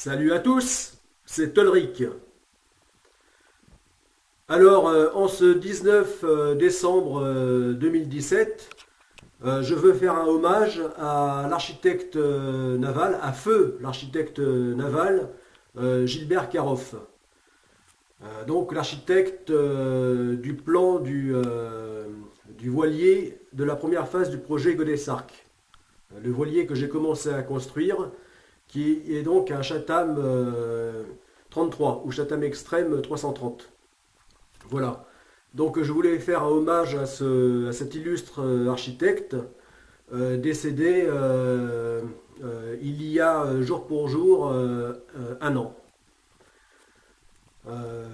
Salut à tous, c'est Tolric. Alors, en ce 19 décembre 2017, je veux faire un hommage à l'architecte naval, à feu l'architecte naval Gilbert Caroff. Donc l'architecte du plan du voilier de la première phase du projet Godessarc. Le voilier que j'ai commencé à construire, qui est donc un Chatham 33 ou Chatham Extrême 330. Voilà. Donc je voulais faire un hommage à cet illustre architecte décédé il y a jour pour jour un an.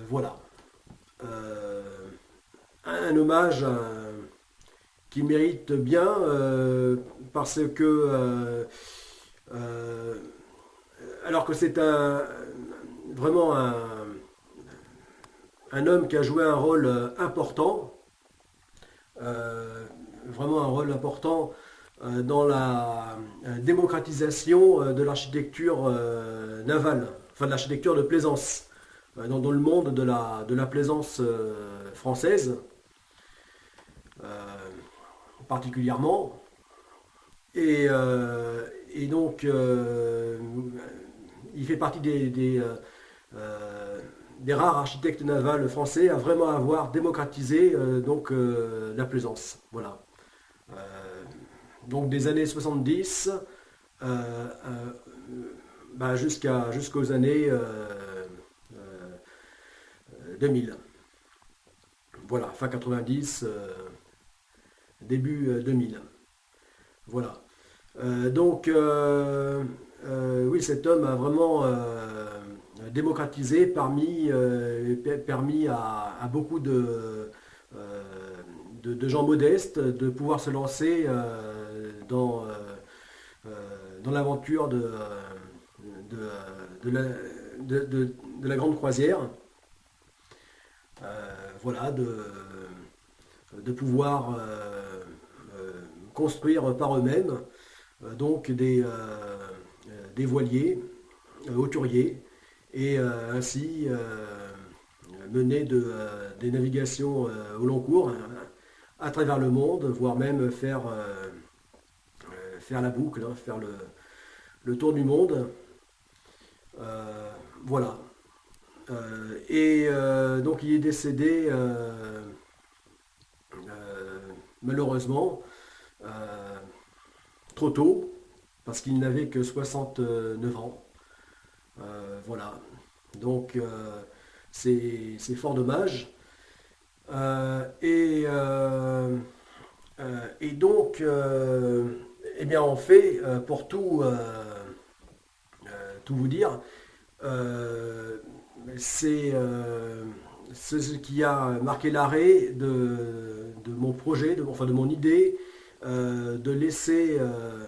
Voilà. Euh, un hommage qui mérite bien parce que euh, alors que c'est vraiment un homme qui a joué un rôle important, vraiment un rôle important dans la démocratisation de l'architecture navale, enfin de l'architecture de plaisance, dans le monde de la plaisance française particulièrement. Et donc, il fait partie des rares architectes navals français à vraiment avoir démocratisé la plaisance. Voilà. Euh, donc des années 70 euh, euh, jusqu'aux années 2000. Voilà, fin 90, début 2000. Voilà. Oui, cet homme a vraiment démocratisé, permis à beaucoup euh, de gens modestes de pouvoir se lancer dans l'aventure de, de la, de la grande croisière. Voilà, de pouvoir construire par eux-mêmes donc des voiliers hauturiers et ainsi mener des navigations au long cours à travers le monde, voire même faire la boucle, hein, faire le tour du monde. Voilà. Donc il est décédé malheureusement trop tôt, parce qu'il n'avait que 69 ans. Voilà. Donc c'est fort dommage. Et donc, eh bien, on fait, pour tout vous dire, euh, c'est ce qui a marqué l'arrêt de mon projet, enfin de mon idée de laisser, euh,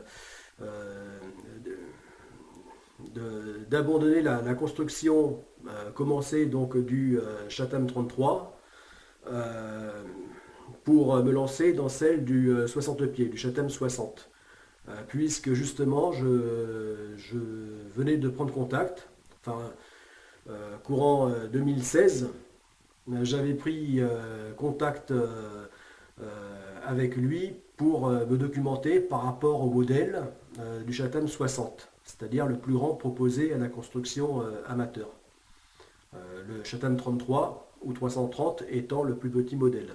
d'abandonner la construction commencée donc du Chatham 33 pour me lancer dans celle du 60 pieds, du Chatham 60. Puisque justement je venais de prendre contact, enfin courant 2016, j'avais pris contact avec lui pour me documenter par rapport au modèle du Chatham 60, c'est-à-dire le plus grand proposé à la construction amateur. Le Chatham 33 ou 330 étant le plus petit modèle.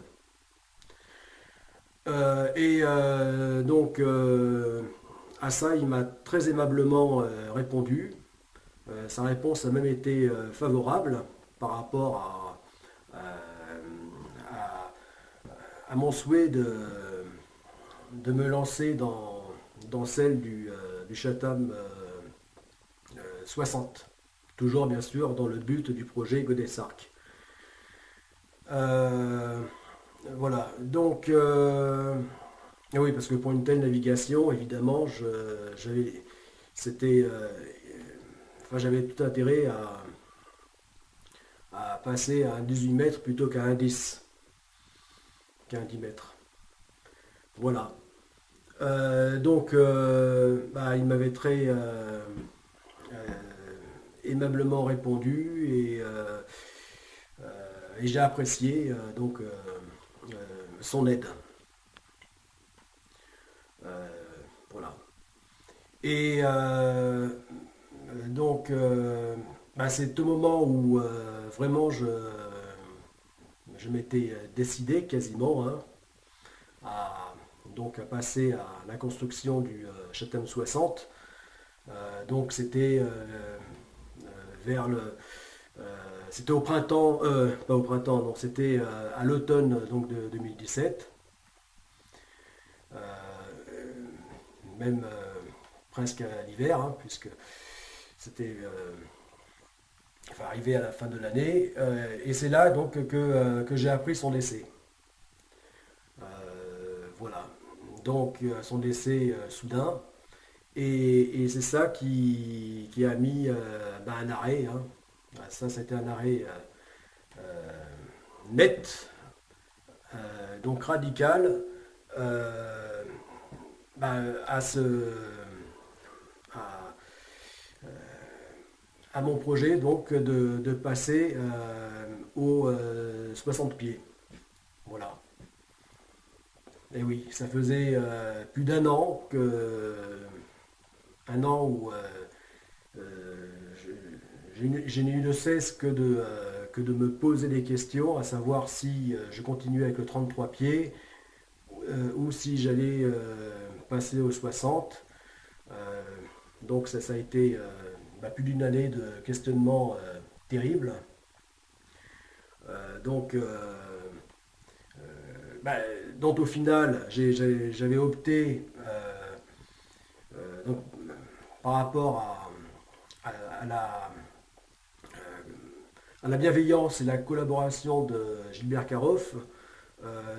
À ça, il m'a très aimablement répondu. Sa réponse a même été favorable par rapport à- à mon souhait de me lancer dans celle du Chatham 60. Toujours bien sûr dans le but du projet Godessarc. Euh, voilà, donc oui, parce que pour une telle navigation, évidemment, c'était, enfin, j'avais tout intérêt à passer à un 18 mètres plutôt qu'à un 10 mètres. Voilà. Il m'avait très aimablement répondu et j'ai apprécié son aide. Euh, voilà. Et c'est au moment où vraiment je m'étais décidé quasiment, hein, à passer à la construction du Chatham 60. Donc c'était vers le c'était au printemps, pas au printemps, non, c'était à l'automne donc de 2017, euh, même presque à l'hiver, hein, puisque c'était arrivé à la fin de l'année, et c'est là donc que j'ai appris son décès. Voilà, donc son décès soudain, et c'est ça qui a mis un arrêt, hein. Ça, c'était un arrêt net, donc radical, euh, bah, à, ce, à, à mon projet donc de passer aux 60 pieds. Voilà. Et oui, ça faisait plus d'un an un an où je n'ai eu de cesse que de me poser des questions, à savoir si je continuais avec le 33 pieds ou si j'allais passer au 60. Euh, donc ça a été plus d'une année de questionnement terrible. Euh, donc, euh, bah, donc au final, j'avais opté donc, par rapport à à la bienveillance et la collaboration de Gilbert Caroff,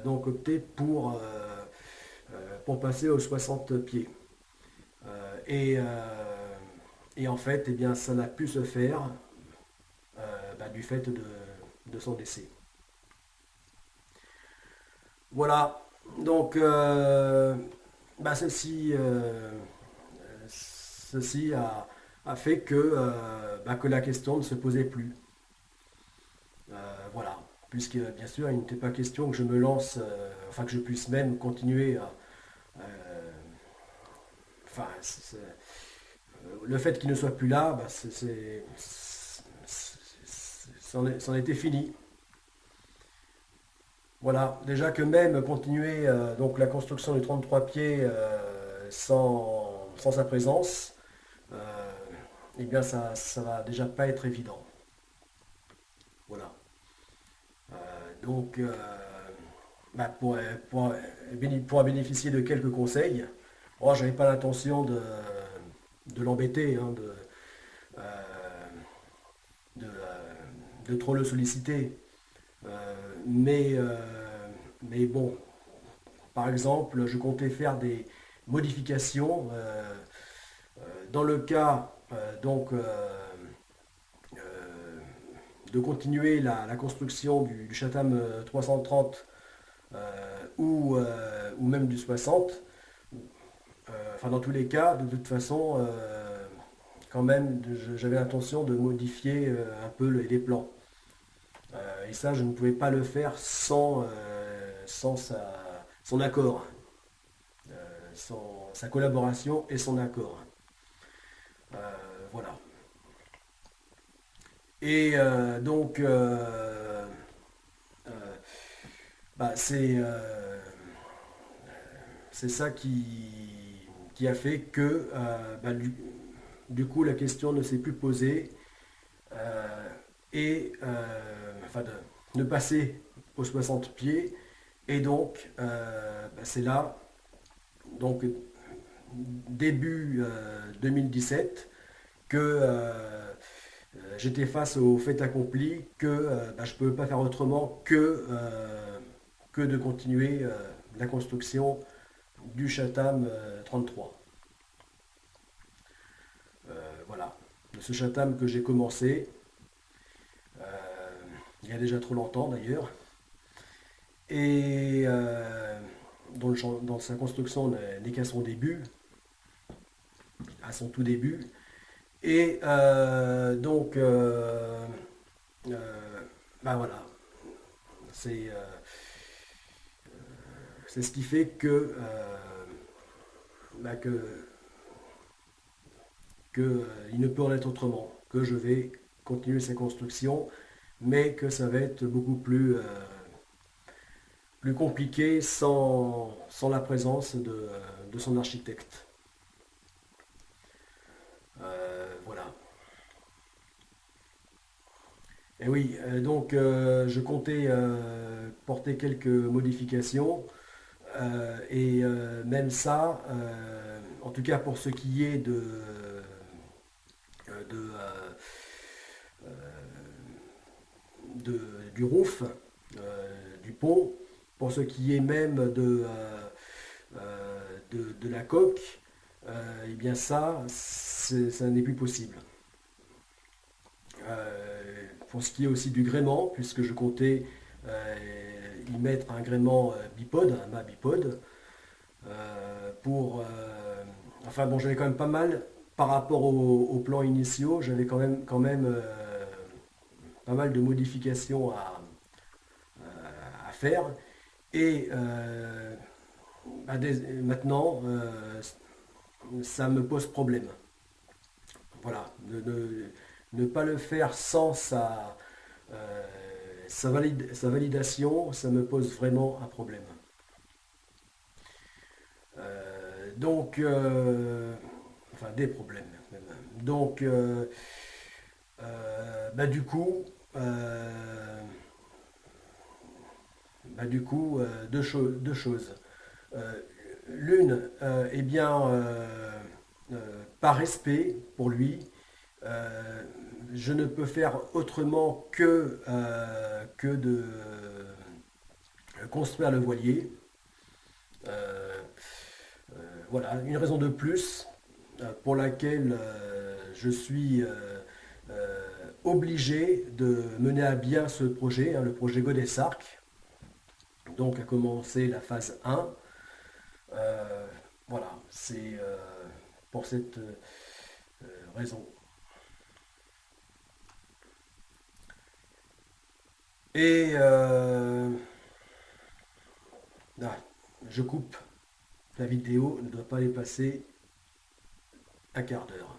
donc opté pour passer aux 60 pieds. Euh, et, euh, et en fait, eh bien, ça n'a pu se faire du fait de son décès. Voilà, donc ceci a fait que la question ne se posait plus. Voilà, puisque bien sûr il n'était pas question que je me lance, que je puisse même continuer à... euh, enfin, le fait qu'il ne soit plus là, c'en était fini. Voilà, déjà que même continuer donc la construction du 33 pieds sans sa présence, euh, eh bien ça va déjà pas être évident. Voilà. Donc, pour, pour bénéficier de quelques conseils, moi j'avais pas l'intention de l'embêter, hein, euh, de trop le solliciter. Euh, mais, euh, mais bon, par exemple, je comptais faire des modifications dans le cas euh, de continuer la construction du Chatham 330 ou même du 60. Dans tous les cas, de toute façon, quand même, j'avais l'intention de modifier un peu les plans. Et ça, je ne pouvais pas le faire sans son accord, sans sa collaboration et son accord. Voilà. Et euh, bah, c'est ça qui a fait que du coup la question ne s'est plus posée euh, et de passer aux 60 pieds. Et donc c'est là, donc début 2017, que j'étais face au fait accompli que je ne pouvais pas faire autrement que de continuer la construction du Chatham 33. Voilà, de ce Chatham que j'ai commencé euh, il y a déjà trop longtemps d'ailleurs, et dont sa construction n'est qu'à son début, à son tout début. Et donc, ben voilà, c'est c'est ce qui fait que, bah, il ne peut en être autrement, que je vais continuer ces constructions, mais que ça va être beaucoup plus compliqué sans la présence de son architecte. Voilà. Et oui, donc je comptais porter quelques modifications et même ça, en tout cas pour ce qui est du roof, du pont, pour ce qui est même de la coque, eh bien ça, ça n'est plus possible. Pour ce qui est aussi du gréement, puisque je comptais y mettre un gréement bipode, un mât bipode, enfin bon, j'avais quand même pas mal, par rapport aux plans initiaux, j'avais quand même pas mal de modifications à faire. Et bah, maintenant, ça me pose problème. Voilà, ne pas le faire sans sa validation, ça me pose vraiment un problème. Donc, enfin des problèmes même. Donc, bah, du coup, deux choses. Euh, L'une, eh bien, par respect pour lui, euh, je ne peux faire autrement que de construire le voilier. Euh, voilà, une raison de plus pour laquelle je suis obligé de mener à bien ce projet, hein, le projet Godessarc, donc à commencer la phase 1. Euh, voilà, c'est pour cette raison. Et ah, je coupe, la vidéo ne doit pas dépasser un quart d'heure.